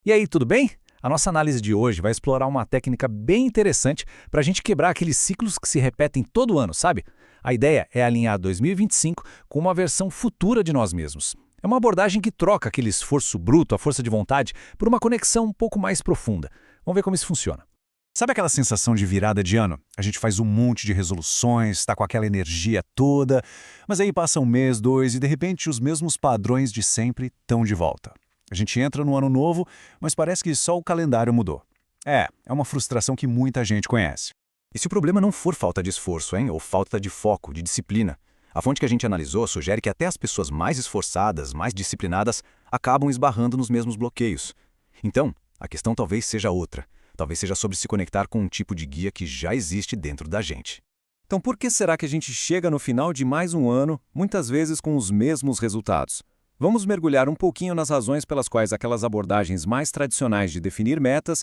E aí, tudo bem? A nossa análise de hoje vai explorar uma técnica bem interessante para a gente quebrar aqueles ciclos que se repetem todo ano, sabe? A ideia é alinhar 2025 com uma versão futura de nós mesmos. É uma abordagem que troca aquele esforço bruto, a força de vontade, por uma conexão um pouco mais profunda. Vamos ver como isso funciona. Sabe aquela sensação de virada de ano? A gente faz um monte de resoluções, está com aquela energia toda, mas aí passa um mês, dois e de repente os mesmos padrões de sempre estão de volta. A gente entra no ano novo, mas parece que só o calendário mudou. É uma frustração que muita gente conhece. E se o problema não for falta de esforço, hein? Ou falta de foco, de disciplina? A fonte que a gente analisou sugere que até as pessoas mais esforçadas, mais disciplinadas, acabam esbarrando nos mesmos bloqueios. Então, a questão talvez seja outra. Talvez seja sobre se conectar com um tipo de guia que já existe dentro da gente. Então por que será que a gente chega no final de mais um ano, muitas vezes com os mesmos resultados? Vamos mergulhar um pouquinho nas razões pelas quais aquelas abordagens mais tradicionais de definir metas,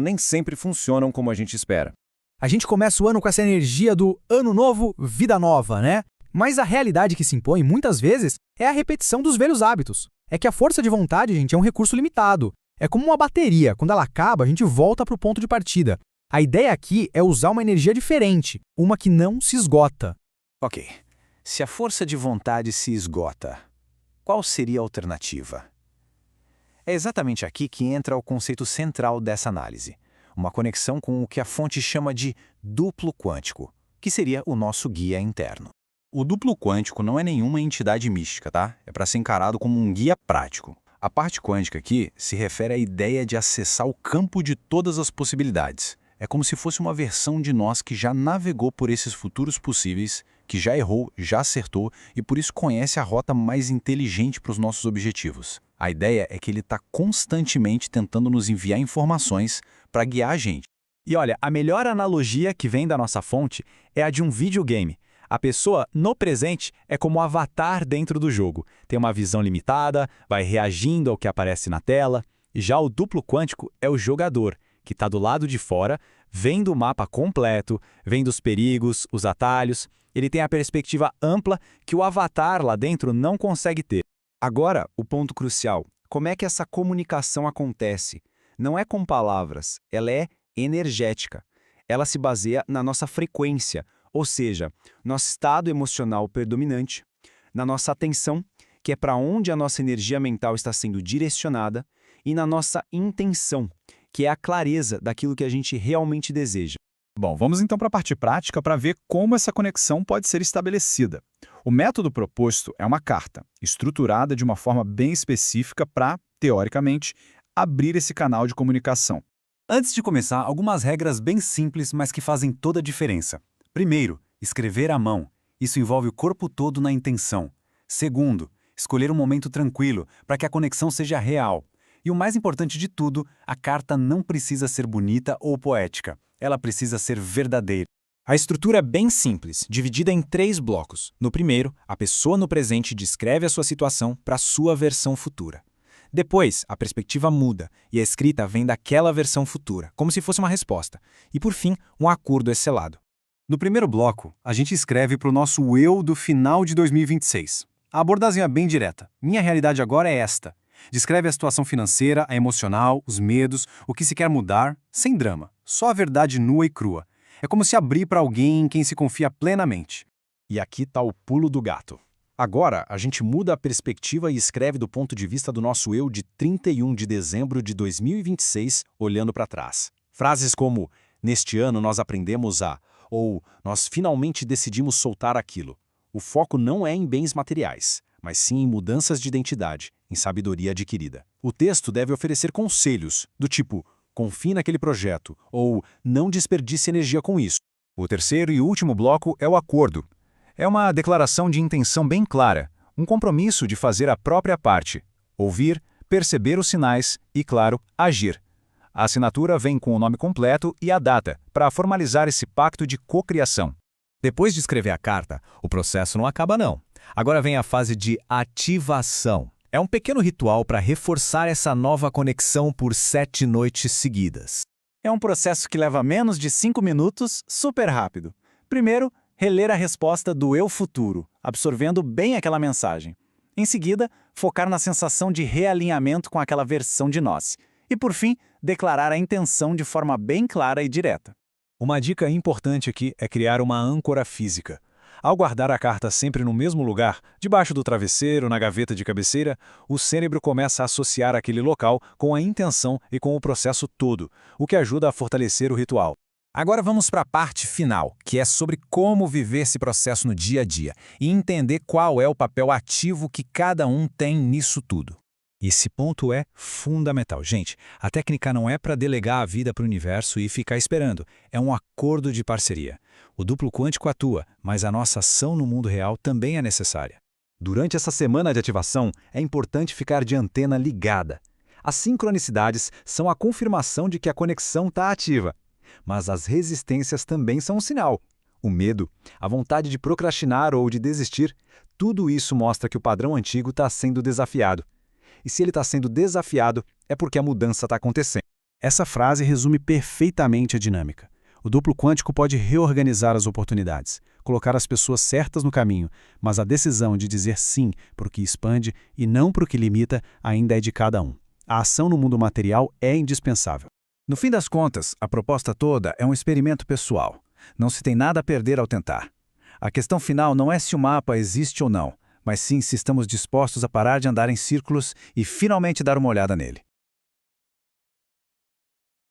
nem sempre funcionam como a gente espera. A gente começa o ano com essa energia do ano novo, vida nova, né? Mas a realidade que se impõe, muitas vezes, é a repetição dos velhos hábitos. É que a força de vontade, gente, é um recurso limitado. É como uma bateria, quando ela acaba, a gente volta para o ponto de partida. A ideia aqui é usar uma energia diferente, uma que não se esgota. Ok, se a força de vontade se esgota, qual seria a alternativa? É exatamente aqui que entra o conceito central dessa análise, uma conexão com o que a fonte chama de duplo quântico, que seria o nosso guia interno. O duplo quântico não é nenhuma entidade mística, tá? É para ser encarado como um guia prático. A parte quântica aqui se refere à ideia de acessar o campo de todas as possibilidades. É como se fosse uma versão de nós que já navegou por esses futuros possíveis, que já errou, já acertou e por isso conhece a rota mais inteligente para os nossos objetivos. A ideia é que ele está constantemente tentando nos enviar informações para guiar a gente. E olha, a melhor analogia que vem da nossa fonte é a de um videogame. A pessoa, no presente, é como um avatar dentro do jogo. Tem uma visão limitada, vai reagindo ao que aparece na tela. E já o duplo quântico é o jogador, que está do lado de fora, vendo o mapa completo, vendo os perigos, os atalhos. Ele tem a perspectiva ampla que o avatar lá dentro não consegue ter. Agora, o ponto crucial. Como é que essa comunicação acontece? Não é com palavras, ela é energética. Ela se baseia na nossa frequência, ou seja, nosso estado emocional predominante, na nossa atenção, que é para onde a nossa energia mental está sendo direcionada, e na nossa intenção, que é a clareza daquilo que a gente realmente deseja. Bom, vamos então para a parte prática para ver como essa conexão pode ser estabelecida. O método proposto é uma carta, estruturada de uma forma bem específica para, teoricamente, abrir esse canal de comunicação. Antes de começar, algumas regras bem simples, mas que fazem toda a diferença. Primeiro, escrever à mão. Isso envolve o corpo todo na intenção. Segundo, escolher um momento tranquilo para que a conexão seja real. E o mais importante de tudo, a carta não precisa ser bonita ou poética. Ela precisa ser verdadeira. A estrutura é bem simples, dividida em 3 blocos. No primeiro, a pessoa no presente descreve a sua situação para a sua versão futura. Depois, a perspectiva muda e a escrita vem daquela versão futura, como se fosse uma resposta. E por fim, um acordo é selado. No primeiro bloco, a gente escreve para o nosso eu do final de 2026. A abordagem é bem direta. Minha realidade agora é esta. Descreve a situação financeira, a emocional, os medos, o que se quer mudar, sem drama. Só a verdade nua e crua. É como se abrir para alguém em quem se confia plenamente. E aqui está o pulo do gato. Agora, a gente muda a perspectiva e escreve do ponto de vista do nosso eu de 31 de dezembro de 2026, olhando para trás. Frases como, neste ano nós aprendemos a, ou nós finalmente decidimos soltar aquilo. O foco não é em bens materiais, mas sim em mudanças de identidade, em sabedoria adquirida. O texto deve oferecer conselhos, do tipo, confie naquele projeto, ou não desperdice energia com isso. O terceiro e último bloco é o acordo. É uma declaração de intenção bem clara, um compromisso de fazer a própria parte, ouvir, perceber os sinais e, claro, agir. A assinatura vem com o nome completo e a data, para formalizar esse pacto de cocriação. Depois de escrever a carta, o processo não acaba não. Agora vem a fase de ativação. É um pequeno ritual para reforçar essa nova conexão por 7 noites seguidas. É um processo que leva menos de 5 minutos, super rápido. Primeiro, reler a resposta do eu futuro, absorvendo bem aquela mensagem. Em seguida, focar na sensação de realinhamento com aquela versão de nós. E, por fim, declarar a intenção de forma bem clara e direta. Uma dica importante aqui é criar uma âncora física. Ao guardar a carta sempre no mesmo lugar, debaixo do travesseiro, na gaveta de cabeceira, o cérebro começa a associar aquele local com a intenção e com o processo todo, o que ajuda a fortalecer o ritual. Agora vamos para a parte final, que é sobre como viver esse processo no dia a dia e entender qual é o papel ativo que cada um tem nisso tudo. Esse ponto é fundamental. Gente, a técnica não é para delegar a vida para o universo e ficar esperando. É um acordo de parceria. O duplo quântico atua, mas a nossa ação no mundo real também é necessária. Durante essa semana de ativação, é importante ficar de antena ligada. As sincronicidades são a confirmação de que a conexão está ativa. Mas as resistências também são um sinal. O medo, a vontade de procrastinar ou de desistir, tudo isso mostra que o padrão antigo está sendo desafiado. E se ele está sendo desafiado, é porque a mudança está acontecendo. Essa frase resume perfeitamente a dinâmica. O duplo quântico pode reorganizar as oportunidades, colocar as pessoas certas no caminho, mas a decisão de dizer sim para o que expande e não para o que limita ainda é de cada um. A ação no mundo material é indispensável. No fim das contas, a proposta toda é um experimento pessoal. Não se tem nada a perder ao tentar. A questão final não é se o mapa existe ou não, mas sim se estamos dispostos a parar de andar em círculos e finalmente dar uma olhada nele.